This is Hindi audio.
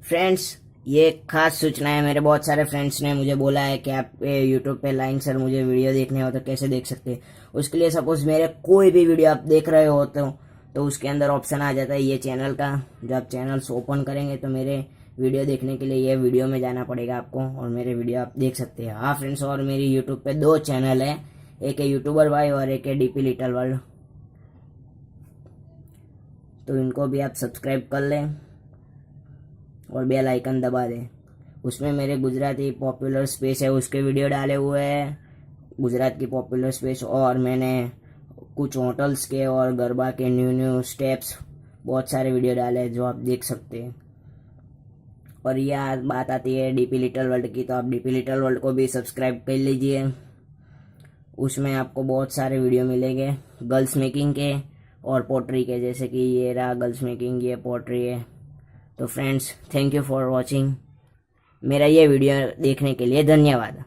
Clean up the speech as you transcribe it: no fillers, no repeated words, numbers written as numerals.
फ्रेंड्स, ये एक खास सूचना है। मेरे बहुत सारे फ्रेंड्स ने मुझे बोला है कि आप यूट्यूब पे लाइन सर मुझे वीडियो देखने हो तो कैसे देख सकते हैं। उसके लिए सपोज मेरे कोई भी वीडियो आप देख रहे हो तो उसके अंदर ऑप्शन आ जाता है ये चैनल का। जब आप चैनल्स ओपन करेंगे तो मेरे वीडियो देखने के लिए ये वीडियो में जाना पड़ेगा आपको और मेरे वीडियो आप देख सकते हैं। हाँ फ्रेंड्स, और मेरी यूट्यूब पे 2 चैनल है, एक है यूट्यूबर भाई और एक है डीपी लिटिल वर्ल्ड, तो इनको भी आप सब्सक्राइब कर लें और बेल आइकन दबा दें। उसमें मेरे गुजराती पॉपुलर स्पेस है, उसके वीडियो डाले हुए हैं, गुजरात की पॉपुलर स्पेस, और मैंने कुछ होटल्स के और गरबा के न्यू न्यू स्टेप्स बहुत सारे वीडियो डाले हैं जो आप देख सकते हैं। और यह बात आती है डीपी लिटिल वर्ल्ड की, तो आप डीपी लिटिल वर्ल्ड को भी सब्सक्राइब कर लीजिए। उसमें आपको बहुत सारे वीडियो मिलेंगे गर्ल्स मेकिंग के और पोट्री के, जैसे कि ये रहा गर्ल्स मेकिंग, ये पोट्री है। तो friends, thank you for watching. मेरा ये वीडियो देखने के लिए धन्यवाद।